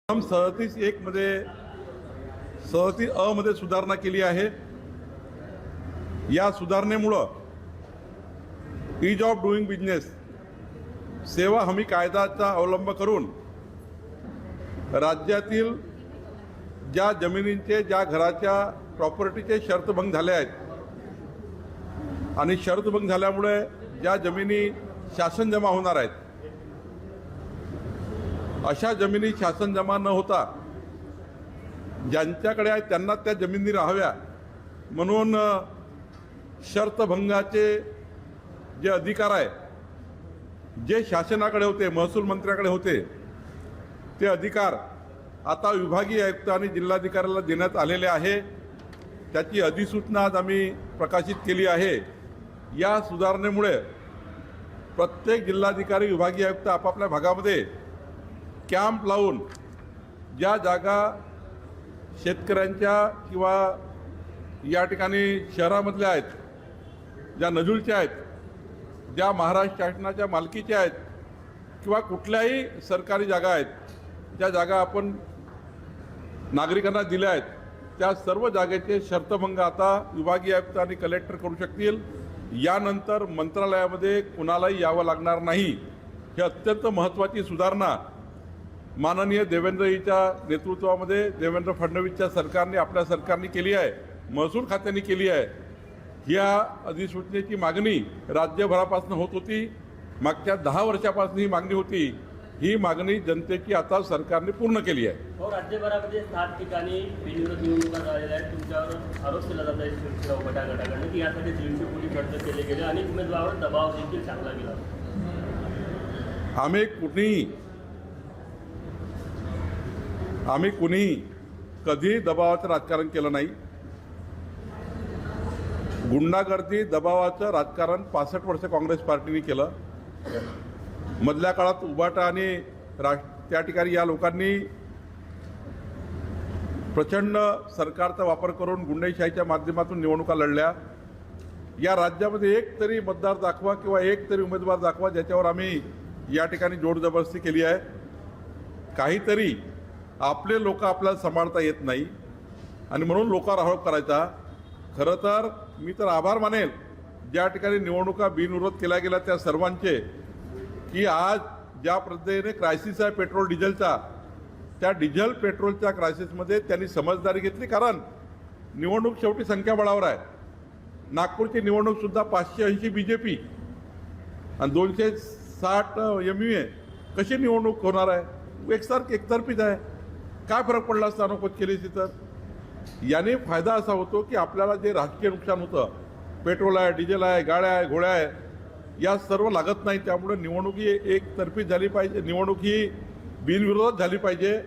37(1) मध्ये 37(अ) मध्ये सुधारणा केली आहे। या सुधारणेमुळं ईज ऑफ डुईंग बिझनेस सेवा हमी कायद्याचा अवलंब करून राज्यातील ज्या जमिनींचे ज्या घराच्या प्रॉपर्टीचे शर्तभंग झाले आहेत आणि शर्तभंग झाल्यामुळे ज्या जमिनी शासन जमा होणार आहेत, अशा जमिनी शासन जमा न होता ज्यांच्याकडे आहेत त्यांना त्या जमिनी राहाव्या म्हणून शर्तभंगाचे जे अधिकार आहे जे शासनाकडे होते, महसूल मंत्र्याकडे होते, ते अधिकार आता विभागीय आयुक्त आणि जिल्हाधिकाऱ्याला देण्यात आलेले आहे। त्याची अधिसूचना आज आम्ही प्रकाशित केली आहे। या सुधारणेमुळे प्रत्येक जिल्हाधिकारी विभागीय आयुक्त आपापल्या भागामध्ये कॅम्प लावून ज्या जागा शेतकऱ्यांच्या किंवा या ठिकाणी शहरामधल्या आहेत, ज्या नजूलच्या आहेत, ज्या महाराष्ट्र शासनाच्या मालकीच्या आहेत किंवा कुठल्याही सरकारी जागा आहेत, ज्या जागा आपण नागरिकांना दिल्या आहेत, त्या सर्व जागेचे शर्तभंग आता विभागीय आयुक्त आणि कलेक्टर करू शकतील। यानंतर मंत्रालयामध्ये कुणालाही यावं लागणार नाही। ही अत्यंत महत्त्वाची सुधारणा माननीय देवेंद्रजीच्या नेतृत्वामध्ये देवेंद्र फडणवीसच्या सरकारने, आपल्या सरकारने केली आहे, महसूल खात्याने केली आहे। या अधिसूचनेची मागणी राज्यभरापासून होत होती, मागच्या 10 वर्षापासून ही मागणी होती। ही मागणी जनतेची आता सरकारने पूर्ण केली आहे। राज्यभरामध्ये 7 ठिकाणी बिनविरोध निवडणुका झालेल्या आहेत। तुमच्यावर आरोप केला जात आहे शिवसेना गटाकडून की यासाठी 300 कोटी खर्च केले गेले आणि उमेदवारावर दबाव देखील टाकला गेला। आम्ही कुणीही कधी दबावाचं राजकारण केलं नाही। गुंडागर्दी दबावाचं राजकारण 65 वर्ष काँग्रेस पार्टीने केलं। मधल्या काळात उबाटा आणि त्या ठिकाणी या लोकांनी प्रचंड सरकारचा वापर करून गुंडशाहीच्या माध्यमातून निवडणुका लढल्या। या राज्यामध्ये एक तरी मतदार दाखवा किंवा एक तरी उमेदवार दाखवा ज्याच्यावर आम्ही या ठिकाणी जोर जबरदस्ती केली आहे। काहीतरी आपले लोक आपल्याला सांभाळता येत नाही आणि म्हणून लोकांवर आरोप करायचा। खरं तर मी तर आभार मानेल ज्या ठिकाणी निवडणुका बिनविरोध केल्या गेल्या त्या सर्वांचे, की आज ज्या पद्धतीने क्रायसिस आहे पेट्रोल डिझेलचा, त्या डिझेल पेट्रोलच्या क्रायसिसमध्ये त्यांनी समजदारी घेतली। कारण निवडणूक शेवटी संख्याबळावर आहे। नागपूरची निवडणूकसुद्धा 580 BJP आणि 260 MUA कशी निवडणूक होणार आहे? एकतर्फीच आहे। काय फरक पडला असता अनुकूल केली तर? याने फायदा असा होतो की आपल्याला जे राजकीय नुकसान होतं, पेट्रोल आहे, डिझेल आहे, गाड्या आहे, घोड्या आहे, या सर्व लागत नाही। त्यामुळे निवडणूक ही एकतर्फी झाली पाहिजे, निवडणूक ही बिनविरोध झाली पाहिजे।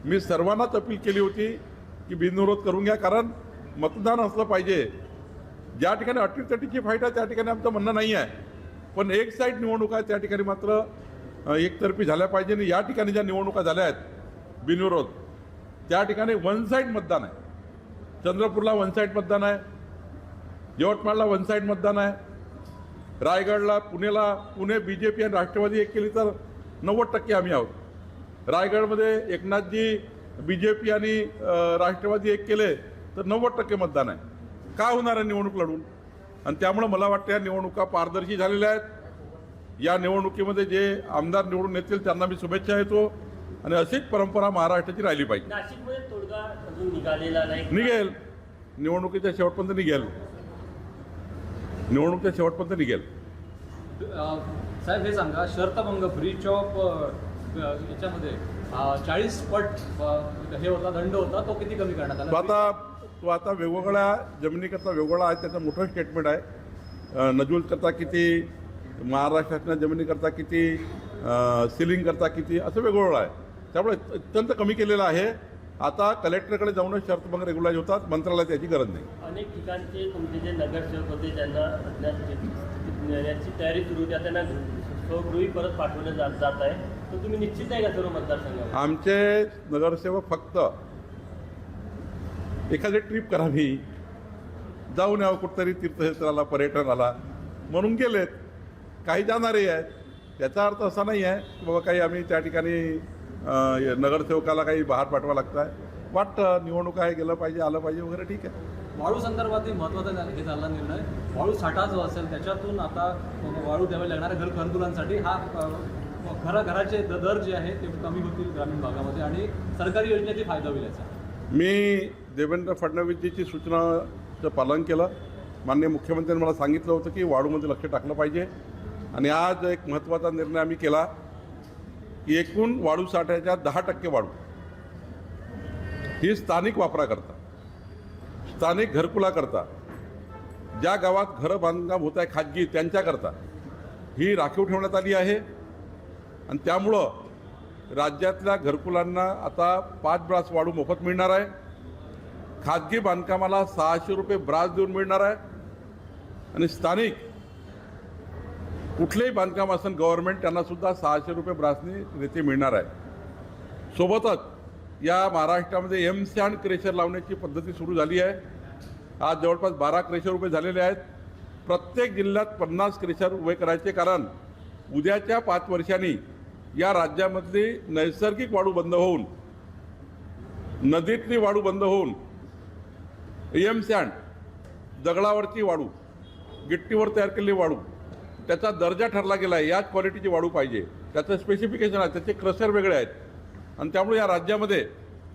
मी सर्वांनाच अपील केली होती की बिनविरोध करून घ्या, कारण मतदान असलं पाहिजे। ज्या ठिकाणी अटीतटीची फाईट आहे त्या ठिकाणी आमचं म्हणणं नाही आहे, पण एक साईड निवडणूक आहे त्या ठिकाणी मात्र एकतर्फी झाल्या पाहिजे। आणि या ठिकाणी ज्या निवडणुका झाल्या आहेत बिनविरोध, त्या ठिकाणी वन साईड मतदान आहे। चंद्रपूरला वन साईड मतदान आहे, यवतमाळला वन साईड मतदान आहे, रायगडला, पुणे BJP आणि राष्ट्रवादी एक केली तर 90% आम्ही आहोत। रायगडमध्ये एकनाथजी BJP आणि राष्ट्रवादी एक केले तर 90% मतदान आहे। काय होणार आहे निवडणूक लढून? आणि त्यामुळे मला वाटतं या निवडणुका पारदर्शी झालेल्या आहेत। या निवडणुकीमध्ये जे आमदार निवडून येतील त्यांना मी शुभेच्छा देतो आणि अशीच परंपरा महाराष्ट्राची राहिली पाहिजे। नाशिकमध्ये तोडगा अजून निघालेला नाही, निघेल, निवडणुकीच्या शेवटपर्यंत निघेल, निवडणुकीच्या शेवटपर्यंत निघेल। साहेब हे सांगा, शर्तभंग ब्रीच ऑफ याच्यामध्ये 40 पट हे होता, दंड होता, तो किती कमी करण्यात आला? तो आता वेगवेगळ्या जमिनीकरता वेगवेगळा आहे, त्याचं मोठं स्टेटमेंट आहे। नजूलकरता किती, महाराष्ट्र शासनाच्या जमिनीकरता किती, सिलिंग करता किती, असं वेगवेगळं आहे। त्यामुळे अत्यंत कमी केलेलं आहे। आता कलेक्टरकडे जाऊनच शर्तभंग रेग्युलाइज होतात, मंत्रालयात याची गरज नाही। अनेक ठिकाणचे तुमचे जे नगरसेवक होते ज्यांना याची तयारी सुरू होती, त्यांना स्वगृही परत पाठवण्यात जात आहे, तर तुम्ही निश्चित आहे का सर्व मतदारसंघात? आमचे नगरसेवक फक्त एखादी ट्रिप करावी, जाऊन यावं कुठंतरी तीर्थक्षेत्राला, पर्यटनाला म्हणून गेलेत। काही जाणारे आहेत, याचा अर्थ असा नाही आहे की बाबा काही आम्ही त्या ठिकाणी नगरसेवकाला काही बाहेर पाठवा लागतं आहे. वाटतं निवडणूक आहे, गेलं पाहिजे, आलं पाहिजे वगैरे, ठीक आहे. वाळू संदर्भात महत्त्वाचा हे झाला निर्णय. वाळू साठा जो असेल त्याच्यातून आता वाळू द्यावे लागणाऱ्या घरकुलांसाठी हा घराचे दर जे आहे ते कमी होतील ग्रामीण भागामध्ये आणि सरकारी योजनेचा फायदा होईल याचा. मी देवेंद्र फडणवीसजीची सूचनाचं पालन केलं. माननीय मुख्यमंत्र्यांनी मला सांगितलं होतं की वाळूमध्ये लक्ष टाकलं पाहिजे आणि आज एक महत्त्वाचा निर्णय आम्ही केला की एकूण वाळू साठ्याच्या 10% वाळू ही स्थानिक वापराकरता, स्थानिक घरकुलाकरता, ज्या गावात घरं बांधकाम होत आहे खाजगी त्यांच्याकरता ही राखीव ठेवण्यात आली आहे. आणि त्यामुळं राज्यातल्या घरकुलांना आता 5 ब्रास वाळू मोफत मिळणार आहे. खाजगी बांधकामाला 600 रुपये ब्रास देऊन मिळणार आहे. आणि स्थानिक कुठलेही बांधकाम असेल गव्हर्नमेंट त्यांनासुद्धा 600 रुपये ब्रासनी रेती मिळणार आहे. सोबतच या महाराष्ट्रामध्ये एम-सॅन्ड क्रेशर लावण्याची पद्धती सुरू झाली आहे. आज जवळपास 12 क्रेशर उभे झालेले आहेत. प्रत्येक जिल्ह्यात 50 क्रेशर उभे करायचे, कारण उद्याच्या 5 वर्षांनी या राज्यामधली नैसर्गिक वाळू बंद होऊन, नदीतली वाळू बंद होऊन एम-सॅन्ड, दगडावरची वाळू, गिट्टीवर तयार केलेली वाळू, त्याचा दर्जा ठरला गेला आहे. याच क्वालिटीची वाळू पाहिजे, त्याचं स्पेसिफिकेशन आहे, त्याचे क्रशर वेगळे आहेत. आणि त्यामुळे या राज्यामध्ये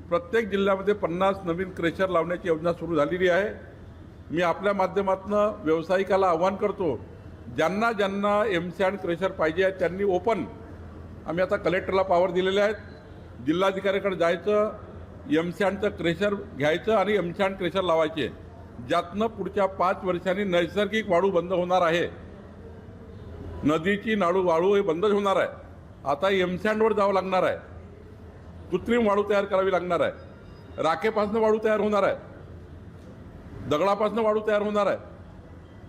प्रत्येक जिल्ह्यामध्ये 50 नवीन क्रेशर लावण्याची योजना सुरू झालेली आहे. मी आपल्या माध्यमातून व्यावसायिकाला आव्हान करतो, ज्यांना ज्यांना एम-सॅन्ड क्रेशर पाहिजे आहे त्यांनी ओपन, आम्ही आता कलेक्टरला पॉवर दिलेले आहेत, जिल्हाधिकाऱ्याकडे जायचं, एम-सॅन्डचं क्रेशर घ्यायचं आणि एम-सॅन्ड क्रेशर लावायचे, ज्यातनं पुढच्या 5 वर्षांनी नैसर्गिक वाळू बंद होणार आहे. नदीची वाळू हे बंदच होणार आहे. आता एम-सॅन्डवर जावं लागणार आहे, कृत्रिम वाळू तयार करावी लागणार आहे, राखेपासून वाळू तयार होणार आहे, दगडापासून वाळू तयार होणार आहे.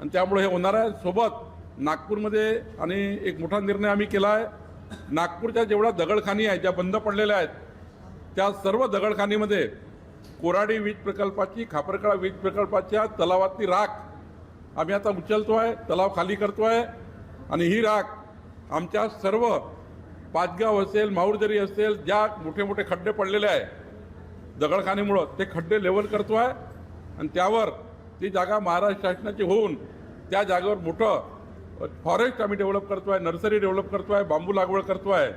आणि त्यामुळे हे होणार आहे. सोबत नागपूरमध्ये आणि एक मोठा निर्णय आम्ही केला आहे, नागपूरच्या जेवढ्या दगडखानी आहेत ज्या बंद पडलेल्या आहेत त्या सर्व दगडखानीमध्ये कोराडी वीज प्रकल्पाची, खापरकडा वीज प्रकल्पाच्या तलावातली राख आम्ही आता उचलतो आहे, तलाव खाली करतो आहे. आणि ही राख आमच्या सर्व पाचगाव असेल, माहूरदरी असेल, ज्या मोठे मोठे खड्डे पडलेले आहे दगडखानीमुळं, ते खड्डे लेवल करतो आहे. आणि त्यावर ती जागा महाराष्ट्र शासनाची होऊन त्या जागेवर मोठं फॉरेस्ट आम्ही डेव्हलप करतो आहे, नर्सरी डेव्हलप करतो आहे, बांबू लागवड करतो आहे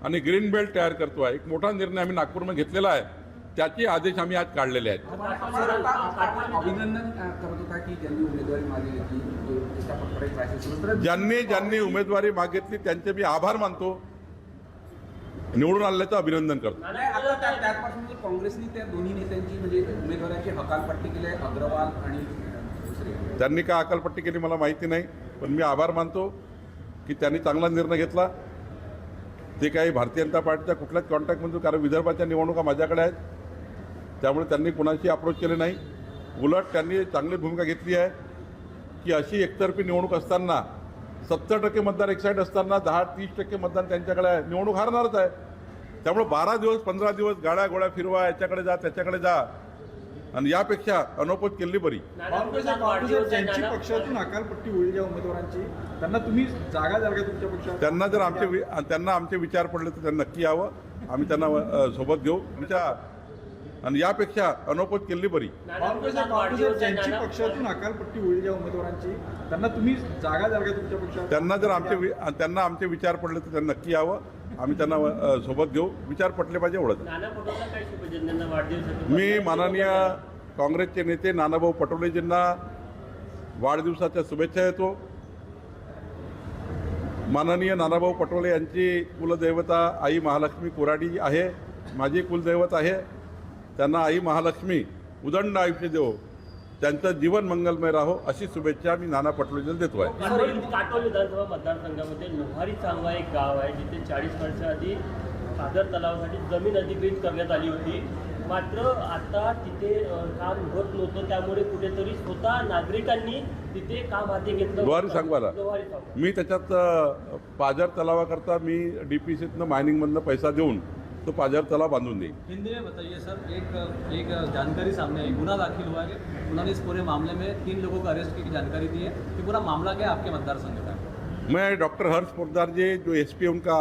आणि ग्रीन बेल्ट तयार करतो आहे. एक मोठा निर्णय आम्ही नागपूरमध्ये घेतलेला आहे, त्याचे आदेश आम्ही आज काढलेले आहेत. अभिनंदन करत होता की ज्यांनी उमेदवारी मागितली, ज्यांनी उमेदवारी मागितली त्यांचे मी आभार मानतो, निवडून आल्याचं अभिनंदन करतो. आता त्यापासून काँग्रेसने त्या दोन्ही नेत्यांची म्हणजे उमेदवाराची हकालपट्टी केली आहे, अग्रवाल आणि दुसरे. त्यांनी काय अकालपट्टी केली मला माहिती नाही, पण मी आभार मानतो की त्यांनी चांगला निर्णय घेतला. ते काही भारतीय जनता पार्टीच्या कुठल्याच कॉन्टॅक्टमध्ये, कारण विदर्भाच्या निवडणुका माझ्याकडे आहेत, त्यामुळे त्यांनी कुणाशी अप्रोच केले नाही. उलट त्यांनी चांगली भूमिका घेतली आहे की अशी एकतर्फी निवडणूक असताना 70% मतदार एक साईड असताना 10-30% मतदान त्यांच्याकडे आहे, निवडणूक हारणारच आहे. त्यामुळे 12 दिवस 15 दिवस गाड्या गोळ्या फिरवा, याच्याकडे जा त्याच्याकडे जा, आणि यापेक्षा अनोपत केली बरी. ज्यांची पक्षातून अकालपट्टी होईल ज्या उमेदवारांची, त्यांना तुम्ही जागा द्याल का तुमच्या पक्षात? त्यांना जर आमचे विचार पडले तर त्यांना नक्की यावं, आम्ही त्यांना सोबत घेऊ विचार, आणि यापेक्षा अनोपत केली बरी. ज्यांची पक्षातून अकालपट्टी होईल ज्या उमेदवारांची, त्यांना तुम्ही जागा द्याल का तुमच्या पक्षात? त्यांना आमचे विचार पडले तर त्यांना नक्की यावं, आम्ही त्यांना सोबत घेऊ, विचार पटले पाहिजे एवढंच. मी माननीय काँग्रेसचे नेते नानाभाऊ पटोलेजींना वाढदिवसाच्या शुभेच्छा देतो. माननीय नानाभाऊ पटोले यांची कुलदैवता आई महालक्ष्मी कोराडी आहे, माझी कुलदैवत आहे. त्यांना आई महालक्ष्मी उदंड आयुष्य देवो, त्यांचं जीवन मंगलमय राहो, अशी शुभेच्छा मी नाना पटोलेंना देतो आहे. काटोल विधानसभा मतदारसंघामध्ये लोहारी चांगला एक गाव आहे, जिथे 40 वर्षाआधी सागर तलावासाठी जमीन अधिग्रहित करण्यात आली होती. मात्र आता तिथे काम होत नव्हतं, त्यामुळे कुठेतरी स्वतः नागरिकांनी तिथे काम हाती घेतलं. लोहारी सांगवाला मी त्याच्यात पाझर तलावाकरता मी DPCतनं मायनिंगमधनं पैसा देऊन तो पाझर तलाव बांधून देईल. हिंदी में बताइए सर, एक जानकारी सामने आई, गुना दाखिल हुआ है, उन्होंने इस पूरे मामले में 3 लोगों को अरेस्ट की जानकारी दी है. ये पूरा मामला क्या आपके मतदारसंघ का है? मैं डॉक्टर हर्ष पोद्दार जी जो SP उनका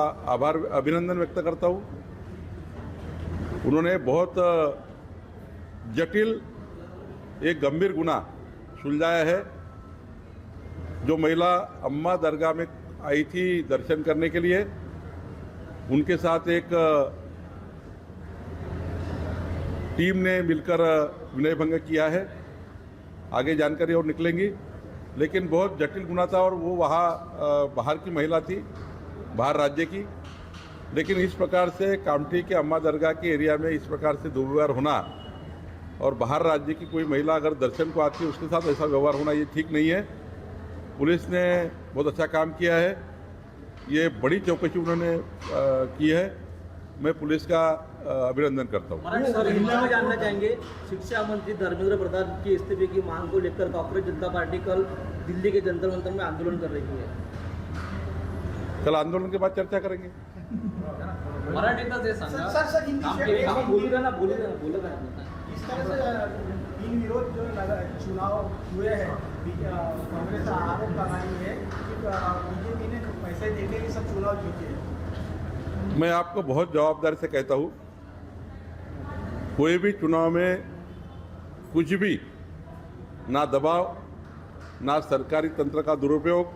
अभिनंदन व्यक्त करता हूँ. उन्होंने बहुत जटिल एक गंभीर गुना सुलझाया है। जो महिला अम्मा दरगाह में आई थी दर्शन करने के लिए, उनके साथ एक टीम ने मिलकर विनय भंग किया है। आगे जानकारी और निकलेंगी, लेकिन बहुत जटिल गुना था और वो वहाँ बाहर की महिला थी, बाहर राज्य की। लेकिन इस प्रकार से कामठी के अम्मा दरगाह के एरिया में इस प्रकार से दुर्व्यवहार होना और बाहर राज्य की कोई महिला अगर दर्शन को आती है उसके साथ ऐसा व्यवहार होना ये ठीक नहीं है। पुलिस ने बहुत अच्छा काम किया है, ये बड़ी चौकसी उन्होंने की है। मैं पुलिस का अभिनंदन करता हूँ। सर, हिंदी में जानना चाहेंगे, शिक्षा मंत्री धर्मेंद्र प्रधान के इस्तीफे की मांग को लेकर कांग्रेस जनता पार्टी कल दिल्ली के जंतर मंतर में आंदोलन कर रही है। कल आंदोलन के बाद चर्चा करेंगे। मराठीतच हे सांगा. बोलूगा ना बोलूगा इस तरह से इन विरोध जो चुनाव हुए हैं, कांग्रेस का आरोप लगा रही है कि बीजेपी ने पैसे देके ये सब चुनाव जीते हैं। मैं आपको बहुत जवाबदारी से कहता हूँ, कोई भी चुनाव में कुछ भी ना दबाव, ना सरकारी तंत्र का दुरुपयोग,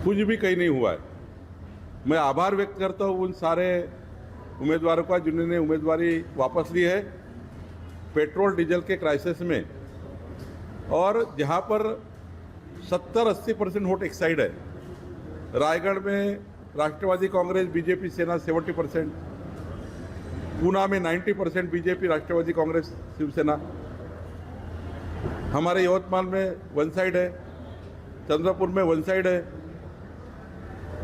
कुछ भी कहीं नहीं हुआ है। मैं आभार व्यक्त करता हूँ उन सारे उम्मीदवारों का जिन्होंने उम्मीदवारी वापस ली है पेट्रोल डीजल के क्राइसिस में, और जहाँ पर 70-80% वोट एक साइड है। रायगढ़ में राष्ट्रवादी कांग्रेस बीजेपी सेना 70%, पूना में 90% बीजेपी राष्ट्रवादी कांग्रेस शिवसेना, हमारे यवतमाल में वन साइड है, चंद्रपुर में वन साइड है।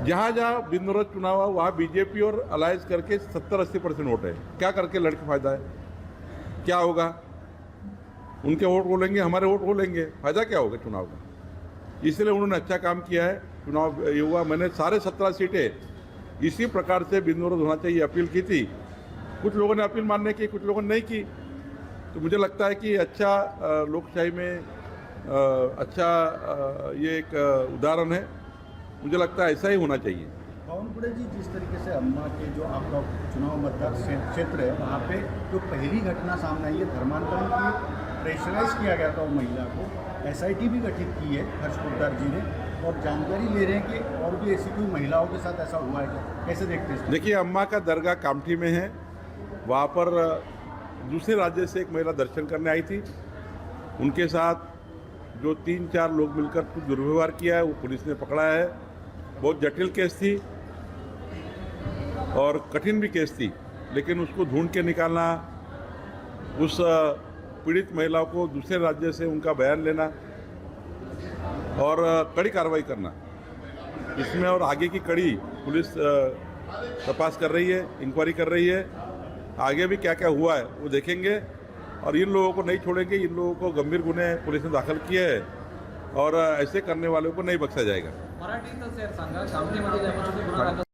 जहाँ जहाँ बिंदुरत चुनाव हुआ वहाँ बीजेपी और अलायंस करके 70-80% वोट है। क्या करके लड़के फायदा है? क्या होगा? उनके वोट हो लेंगे, हमारे वोट हो लेंगे, फायदा क्या होगा चुनाव का? इसलिए उन्होंने अच्छा काम किया है। चुनाव ये हुआ, मैंने सारे 17 सीटें इसी प्रकार से बिंदुरत होना चाहिए अपील की थी। कुछ लोगों ने अपील मानने की, कुछ लोगों ने नहीं की। तो मुझे लगता है कि अच्छा लोकशाही में ये एक उदाहरण है। मुझे लगता है ऐसा ही होना चाहिए। बावनकुळे जी, जिस तरीके से अम्मा के जो आपका चुनाव मतदार क्षेत्र है वहाँ पे जो पहली घटना सामने आई है, धर्मांतरण की प्रेशराइज किया गया था वो महिला को, SIT भी गठित की है हर्ष पोद्दार जी ने, और जानकारी ले रहे हैं कि और भी ऐसी कोई महिलाओं के साथ ऐसा हुआ है क्या? कैसे देखते हैं? देखिए, अम्मा का दरगाह कामठी में है, वहाँ पर दूसरे राज्य से एक महिला दर्शन करने आई थी। उनके साथ जो 3-4 लोग मिलकर कुछ दुर्व्यवहार किया है वो पुलिस ने पकड़ा है। बहुत जटिल केस थी और कठिन भी केस थी, लेकिन उसको ढूंढ के निकालना, उस पीड़ित महिला को दूसरे राज्य से उनका बयान लेना और कड़ी कार्रवाई करना, इसमें और आगे की कड़ी पुलिस तपास कर रही है, इंक्वायरी कर रही है। आगे भी क्या क्या हुआ है वो देखेंगे और इन लोगों को नहीं छोड़ेंगे। इन लोगों को गंभीर गुन्हे पुलिस ने दाखल किए हैं और ऐसे करने वालों को नहीं बख्शा जाएगा। मराठीतच हे सांगा, कामठीमध्ये ज्याप्रमाणे गुन्हा दाखल